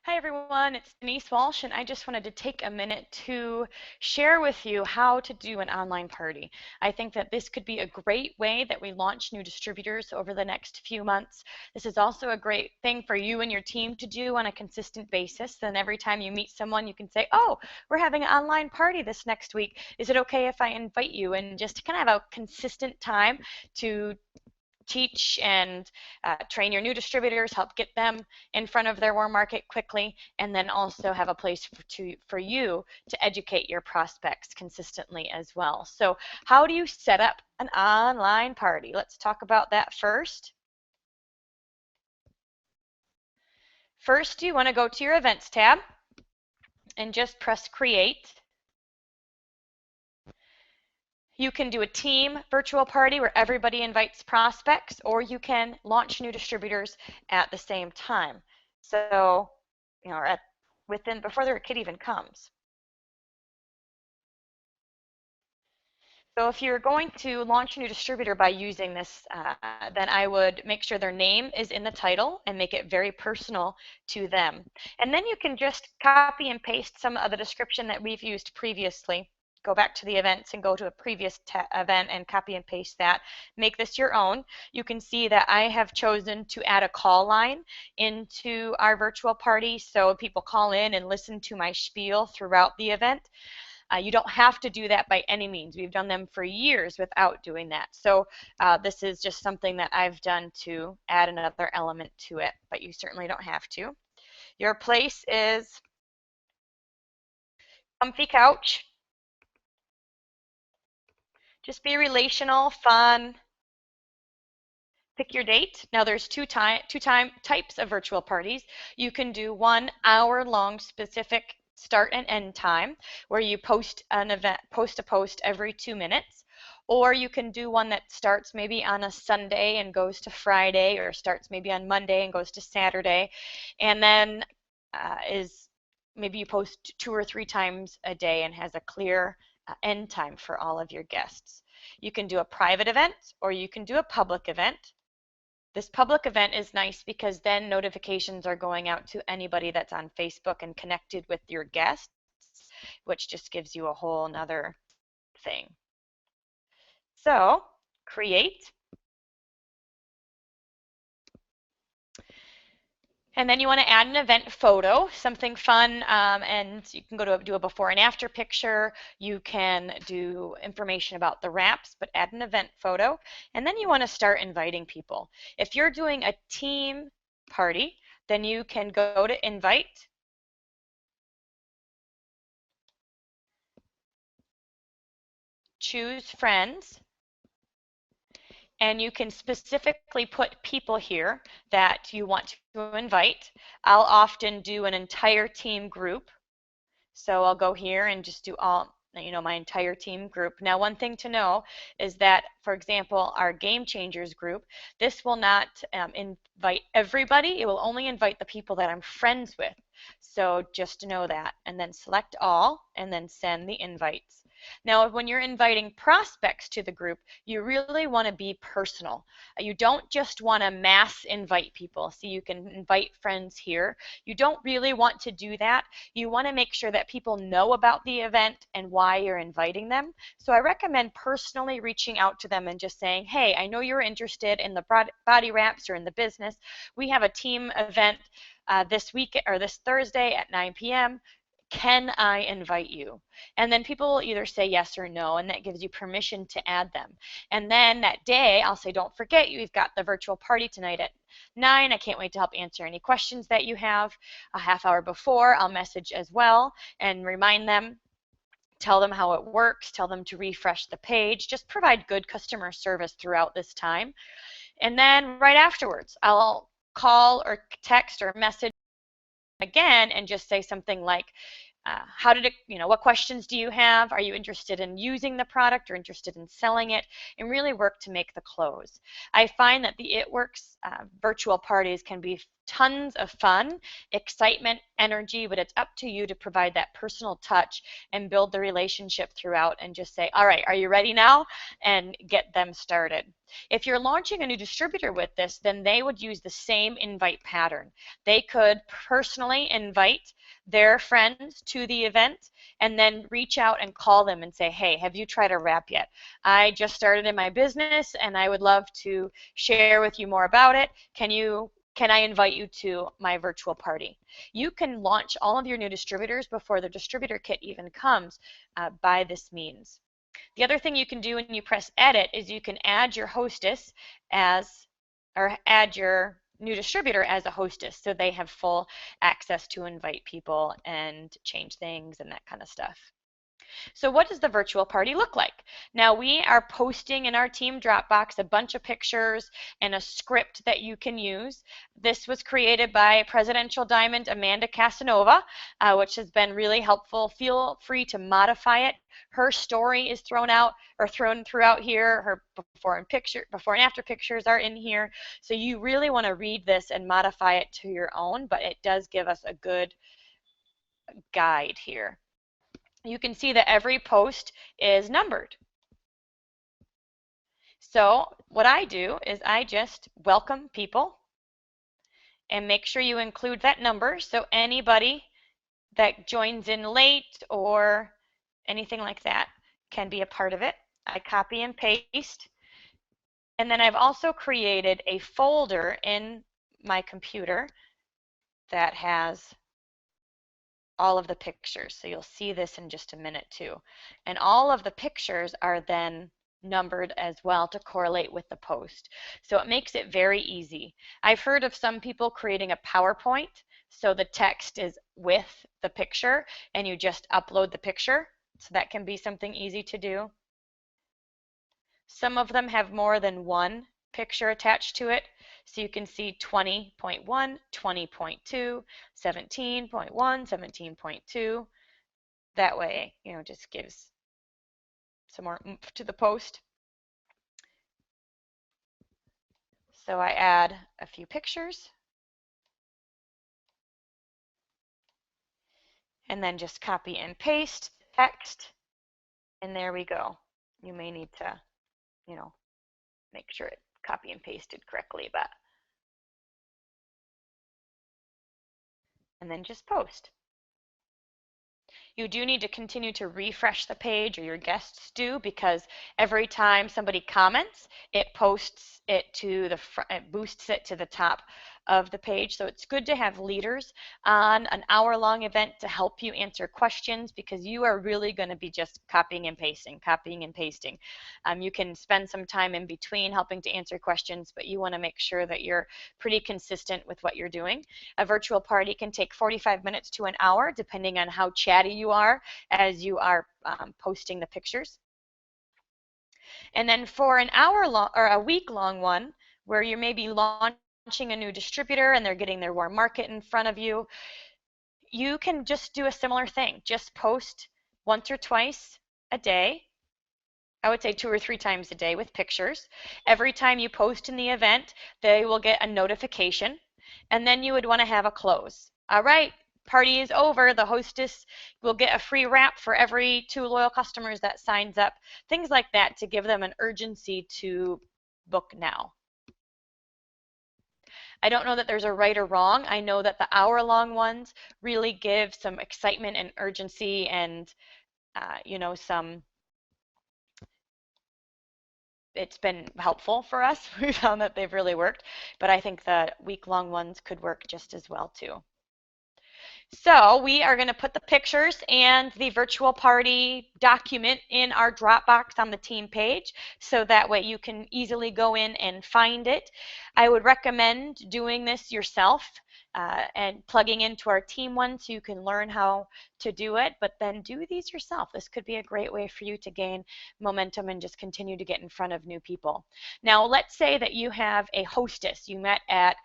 Hi everyone, it's Denise Walsh, and I just wanted to take a minute to share with you how to do an online party. I think that this could be a great way that we launch new distributors over the next few months. This is also a great thing for you and your team to do on a consistent basis. Then every time you meet someone, you can say, oh, we're having an online party this next week. Is it okay if I invite you? And just to kind of have a consistent time to teach and train your new distributors, help get them in front of their warm market quickly, and then also have a place for you to educate your prospects consistently as well. So how do you set up an online party? Let's talk about that first. First, you want to go to your events tab and just press create. You can do a team virtual party where everybody invites prospects, or you can launch new distributors at the same time. So, before their kid even comes. So if you're going to launch a new distributor by using this, then I would make sure their name is in the title and make it very personal to them. And then you can just copy and paste some of the description that we've used previously. Go back to the events and go to a previous event and copy and paste that. Make this your own. You can see that I have chosen to add a call line into our virtual party so people call in and listen to my spiel throughout the event. You don't have to do that by any means. We've done them for years without doing that. So this is just something that I've done to add another element to it, but you certainly don't have to. Your place is comfy couch. Just be relational, fun. Pick your date. Now there's two types of virtual parties. You can do 1 hour-long specific start and end time where you post an event, post a post every 2 minutes. Or you can do one that starts maybe on a Sunday and goes to Friday, or starts maybe on Monday and goes to Saturday. And then is maybe you post 2 or 3 times a day and has a clear end time for all of your guests. You can do a private event or you can do a public event. This public event is nice because then notifications are going out to anybody that's on Facebook and connected with your guests, which just gives you a whole nother thing. So create. And then you want to add an event photo, something fun, and you can go to do a before and after picture. You can do information about the wraps, but add an event photo. And then you want to start inviting people. If you're doing a team party, then you can go to invite, choose friends, and you can specifically put people here that you want to invite. I'll often do an entire team group. So I'll go here and just do all, my entire team group. Now, one thing to know is that, for example, our Game Changers group, this will not invite everybody. It will only invite the people that I'm friends with. So just to know that. And then select all and then send the invites. Now, when you're inviting prospects to the group, you really want to be personal. You don't just want to mass invite people. See, you can invite friends here. You don't really want to do that. You want to make sure that people know about the event and why you're inviting them. So I recommend personally reaching out to them and just saying, hey, I know you're interested in the body wraps or in the business. We have a team event this week or this Thursday at 9 p.m. Can I invite you? And then people will either say yes or no, and that gives you permission to add them. And then that day, I'll say, don't forget, you've got the virtual party tonight at 9. I can't wait to help answer any questions that you have. A half hour before, I'll message as well and remind them, tell them how it works, tell them to refresh the page, just provide good customer service throughout this time. And then right afterwards, I'll call or text or message again and just say something like, how did it, what questions do you have? Are you interested in using the product or interested in selling it? And really work to make the close. I find that the It Works virtual parties can be tons of fun, excitement, energy, but it's up to you to provide that personal touch and build the relationship throughout and just say, all right, are you ready now? And get them started. If you're launching a new distributor with this, then they would use the same invite pattern. They could personally invite their friends to the event and then reach out and call them and say, hey, have you tried a wrap yet? I just started in my business and I would love to share with you more about it. Can I invite you to my virtual party? You can launch all of your new distributors before the distributor kit even comes by this means. The other thing you can do when you press edit is you can add your hostess as, or add your new distributor as a hostess so they have full access to invite people and change things and that kind of stuff. So what does the virtual party look like? Now we are posting in our team Dropbox a bunch of pictures and a script that you can use. This was created by Presidential Diamond Amanda Casanova, which has been really helpful. Feel free to modify it. Her story is thrown out or thrown throughout here. Her before and after pictures are in here. So you really want to read this and modify it to your own, but it does give us a good guide here. You can see that every post is numbered. So what I do is I just welcome people and make sure you include that number so anybody that joins in late or anything like that can be a part of it. I copy and paste. And then I've also created a folder in my computer that has all of the pictures. So you'll see this in just a minute too. And all of the pictures are then numbered as well to correlate with the post. So it makes it very easy. I've heard of some people creating a PowerPoint so the text is with the picture and you just upload the picture. So that can be something easy to do. Some of them have more than one picture attached to it. So you can see 20.1, 20.2, 17.1, 17.2. That way, just gives some more oomph to the post. So I add a few pictures. And then just copy and paste text. And there we go. You may need to, make sure it copy and pasted correctly, but and then just post. You do need to continue to refresh the page, or your guests do, because every time somebody comments, it posts it to the front, it boosts it to the top of the page. So it's good to have leaders on an hour-long event to help you answer questions, because you are really going to be just copying and pasting, copying and pasting. You can spend some time in between helping to answer questions, but you want to make sure that you're pretty consistent with what you're doing. A virtual party can take 45 minutes to an hour, depending on how chatty you are as you are posting the pictures. And then for an hour long or a week long one, where you may be launching a new distributor and they're getting their warm market in front of you, you can just do a similar thing. Just post once or twice a day. I would say 2 or 3 times a day with pictures. Every time you post in the event, they will get a notification, and then you would want to have a close. All right, party is over. The hostess will get a free wrap for every 2 loyal customers that signs up. Things like that to give them an urgency to book now. I don't know that there's a right or wrong. I know that the hour-long ones really give some excitement and urgency and, it's been helpful for us. We found that they've really worked, but I think the week-long ones could work just as well too. So we are going to put the pictures and the virtual party document in our Dropbox on the team page, so that way you can easily go in and find it. I would recommend doing this yourself and plugging into our team one so you can learn how to do it, but then do these yourself. This could be a great way for you to gain momentum and just continue to get in front of new people. Now, let's say that you have a hostess you met at,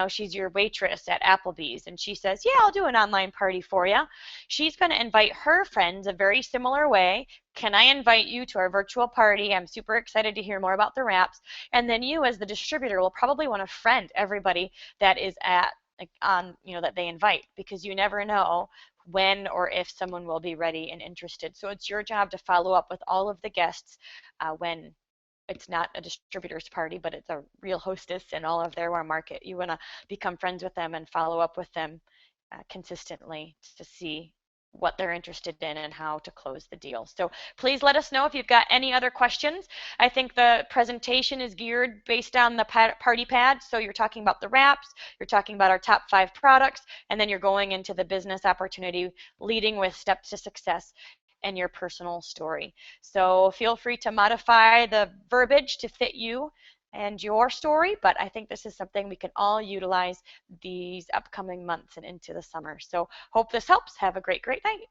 she's your waitress at Applebee's, and she says, yeah, I'll do an online party for you. She's going to invite her friends a very similar way. Can I invite you to our virtual party? I'm super excited to hear more about the wraps. And then you, as the distributor, will probably want to friend everybody that is at that they invite, because you never know when or if someone will be ready and interested. So it's your job to follow up with all of the guests when it's not a distributor's party, but it's a real hostess and all of their warm market. You want to become friends with them and follow up with them consistently to see what they're interested in and how to close the deal. So please let us know if you've got any other questions. I think the presentation is geared based on the party pad. So you're talking about the wraps, you're talking about our top 5 products, and then you're going into the business opportunity, leading with steps to success and your personal story. So feel free to modify the verbiage to fit you and your story, but I think this is something we can all utilize these upcoming months and into the summer. So hope this helps. Have a great, great night.